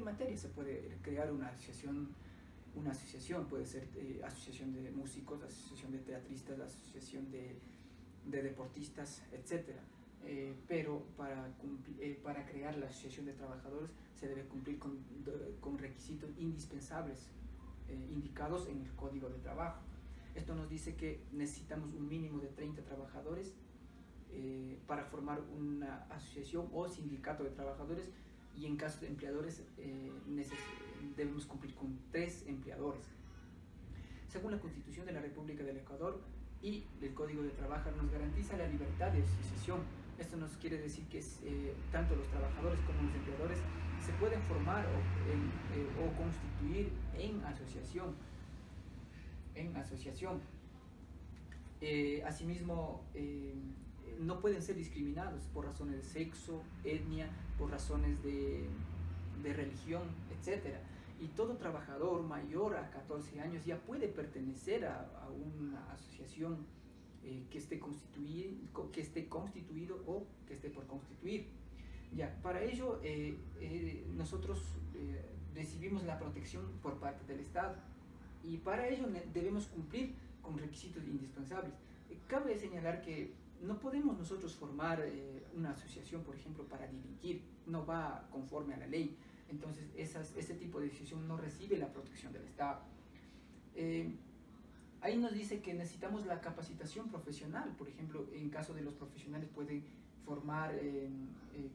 materia se puede crear una asociación puede ser asociación de músicos, asociación de teatristas, asociación de deportistas, etcétera. Pero para crear la asociación de trabajadores se debe cumplir con requisitos indispensables indicados en el Código de Trabajo. Esto nos dice que necesitamos un mínimo de 30 trabajadores para formar una asociación o sindicato de trabajadores, y en caso de empleadores debemos cumplir con 3 empleadores. Según la Constitución de la República del Ecuador y el Código de Trabajo, nos garantiza la libertad de asociación. Esto nos quiere decir que tanto los trabajadores como los empleadores se pueden formar o constituir en asociación. Asimismo, no pueden ser discriminados por razones de sexo, etnia, por razones de religión, etc. Y todo trabajador mayor a 14 años ya puede pertenecer a una asociación que esté constituido o que esté por constituir. Ya, para ello nosotros recibimos la protección por parte del Estado, y para ello debemos cumplir con requisitos indispensables. Cabe señalar que no podemos nosotros formar una asociación, por ejemplo, para delinquir, no va conforme a la ley. Entonces ese tipo de asociación no recibe la protección del Estado. Ahí nos dice que necesitamos la capacitación profesional. Por ejemplo, en caso de los profesionales pueden formar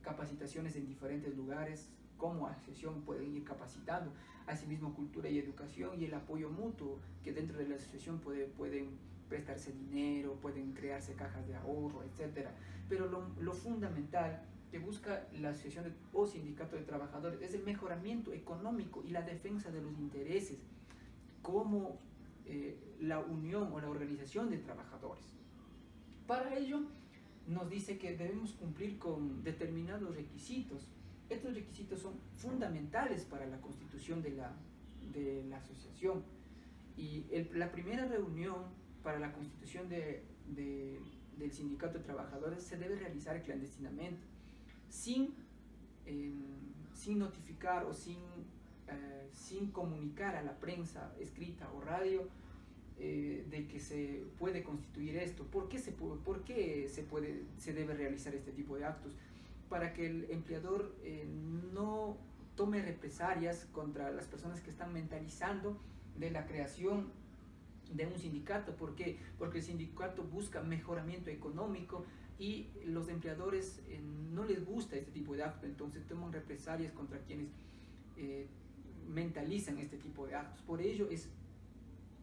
capacitaciones en diferentes lugares, como asociación pueden ir capacitando. Asimismo, cultura y educación y el apoyo mutuo, que dentro de la asociación pueden prestarse dinero, pueden crearse cajas de ahorro, etc. Pero lo fundamental que busca la asociación o sindicato de trabajadores es el mejoramiento económico y la defensa de los intereses, como la unión o la organización de trabajadores. Para ello, nos dice que debemos cumplir con determinados requisitos. Estos requisitos son fundamentales para la constitución de la asociación. Y la primera reunión para la constitución del sindicato de trabajadores se debe realizar clandestinamente, sin notificar o sin comunicar a la prensa escrita o radio de que se puede constituir esto. ¿Por qué se debe realizar este tipo de actos? Para que el empleador no tome represalias contra las personas que están mentalizando de la creación de un sindicato. ¿Por qué? Porque el sindicato busca mejoramiento económico y los empleadores no les gusta este tipo de actos, entonces toman represalias contra quienes mentalizan este tipo de actos. Por ello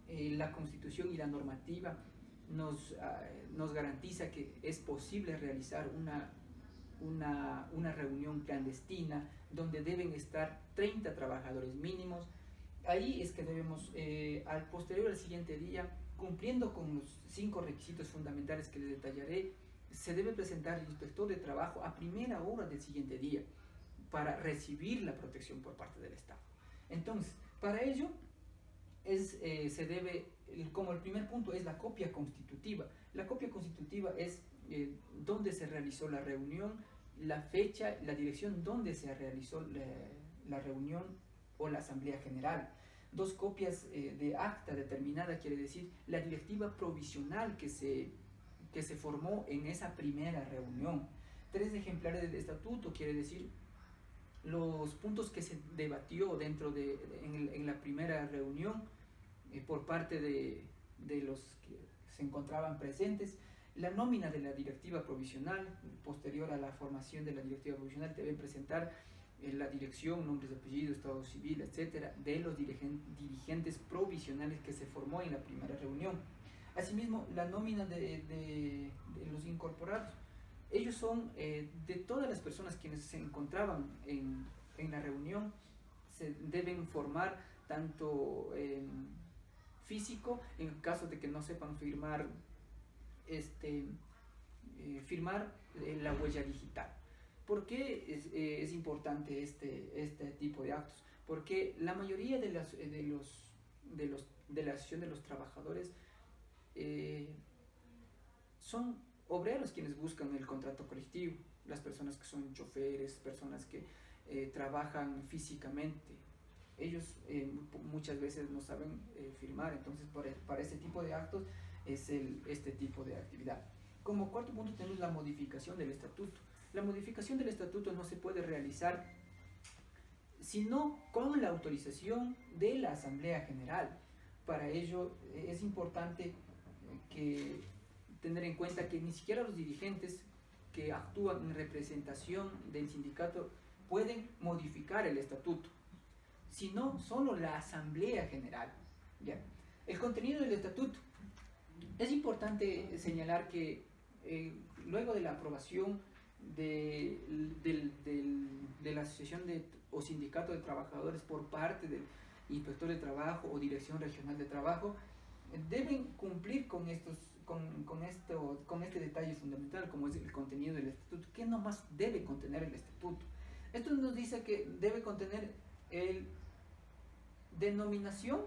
la Constitución y la normativa nos garantiza que es posible realizar una reunión clandestina donde deben estar 30 trabajadores mínimos. Ahí es que debemos, al siguiente día, cumpliendo con los 5 requisitos fundamentales que les detallaré, se debe presentar el inspector de trabajo a primera hora del siguiente día para recibir la protección por parte del Estado. Entonces, para ello, se debe, como el primer punto, es la copia constitutiva. La copia constitutiva es dónde se realizó la reunión, la fecha, la dirección donde se realizó la reunión o la asamblea general. 2 copias de acta determinada, quiere decir la directiva provisional que se formó en esa primera reunión. 3 ejemplares del estatuto, quiere decir los puntos que se debatió en la primera reunión por parte de los que se encontraban presentes. La nómina de la directiva provisional, posterior a la formación de la directiva provisional, deben presentar la dirección, nombres de apellido, estado civil, etcétera, de los dirigentes provisionales que se formó en la primera reunión. Asimismo, la nómina de los incorporados. Ellos son de todas las personas quienes se encontraban en la reunión, se deben formar tanto físico, en caso de que no sepan firmar la huella digital. ¿Por qué es importante este tipo de actos? Porque la mayoría de la asociación de los trabajadores son obreros quienes buscan el contrato colectivo, las personas que son choferes, personas que trabajan físicamente. Ellos muchas veces no saben firmar, entonces para este tipo de actos es este tipo de actividad. Como cuarto punto tenemos la modificación del estatuto. La modificación del estatuto no se puede realizar sino con la autorización de la Asamblea General. Para ello es importante tener en cuenta que ni siquiera los dirigentes que actúan en representación del sindicato pueden modificar el estatuto, sino solo la Asamblea General. ¿Ya? El contenido del estatuto. Es importante señalar que luego de la aprobación de la asociación o sindicato de trabajadores por parte del inspector de trabajo o dirección regional de trabajo, deben cumplir con este detalle fundamental, como es el contenido del estatuto. ¿Qué nomás debe contener el estatuto? Esto nos dice que debe contener denominación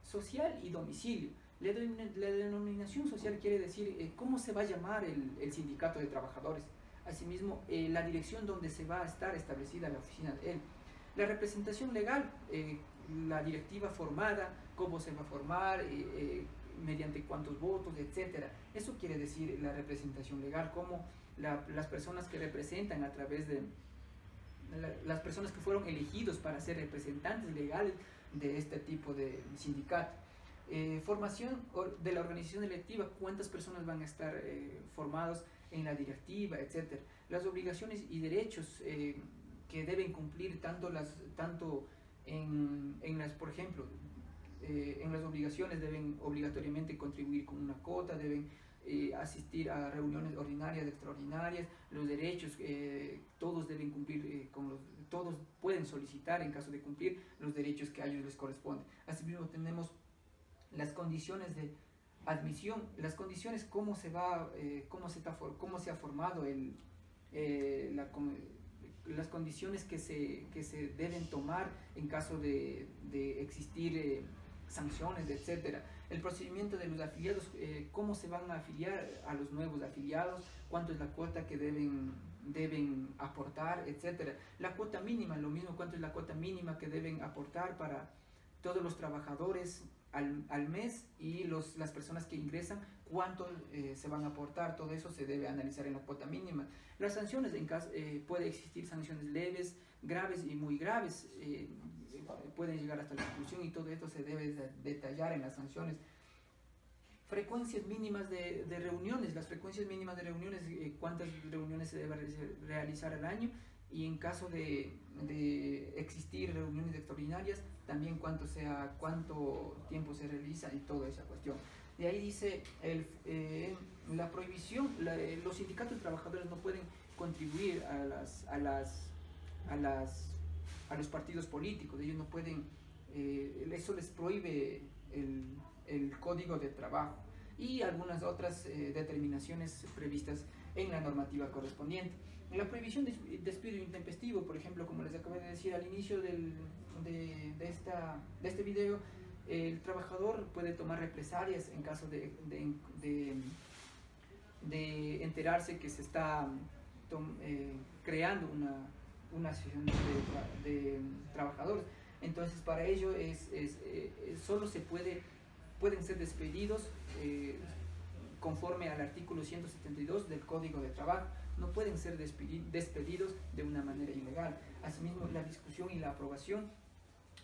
social y domicilio. La denominación social quiere decir cómo se va a llamar el sindicato de trabajadores. Asimismo, la dirección donde se va a estar establecida la oficina de él. La representación legal, la directiva formada, cómo se va a formar, mediante cuántos votos, etc. Eso quiere decir la representación legal, cómo las personas que representan a través de las personas que fueron elegidos para ser representantes legales de este tipo de sindicato. Formación de la organización electiva, cuántas personas van a estar formados en la directiva, etc. Las obligaciones y derechos que deben cumplir por ejemplo, en las obligaciones deben obligatoriamente contribuir con una cuota, deben asistir a reuniones ordinarias, extraordinarias. Los derechos, todos deben cumplir todos pueden solicitar en caso de cumplir los derechos que a ellos les corresponden. Asimismo tenemos las condiciones de admisión, las condiciones cómo se ha formado las condiciones que se deben tomar en caso de existir sanciones, etc. El procedimiento de los afiliados, cómo se van a afiliar a los nuevos afiliados, cuánto es la cuota que deben aportar, etc. La cuota mínima, lo mismo, cuánto es la cuota mínima que deben aportar para todos los trabajadores al mes, y las personas que ingresan, cuánto se van a aportar. Todo eso se debe analizar en la cuota mínima. Las sanciones, puede existir sanciones leves, graves y muy graves, pueden llegar hasta la exclusión, y todo esto se debe detallar en las sanciones. Frecuencias mínimas de reuniones, las frecuencias mínimas de reuniones, cuántas reuniones se debe realizar al año, y en caso de existir reuniones extraordinarias, también cuánto tiempo se realiza y toda esa cuestión. De ahí dice la prohibición, los sindicatos de trabajadores no pueden contribuir a los partidos políticos, ellos no pueden, eso les prohíbe el Código de Trabajo y algunas otras determinaciones previstas en la normativa correspondiente. La prohibición de despido intempestivo, por ejemplo, como les acabé de decir al inicio de este video, el trabajador puede tomar represalias en caso de enterarse que se está creando una asociación de trabajadores. Entonces, para ello solo pueden ser despedidos conforme al artículo 172 del Código de Trabajo. No pueden ser despedidos de una manera ilegal. Asimismo, la discusión y la aprobación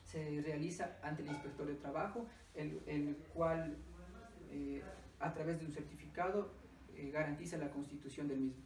se realiza ante el inspector de trabajo, el cual a través de un certificado garantiza la constitución del mismo.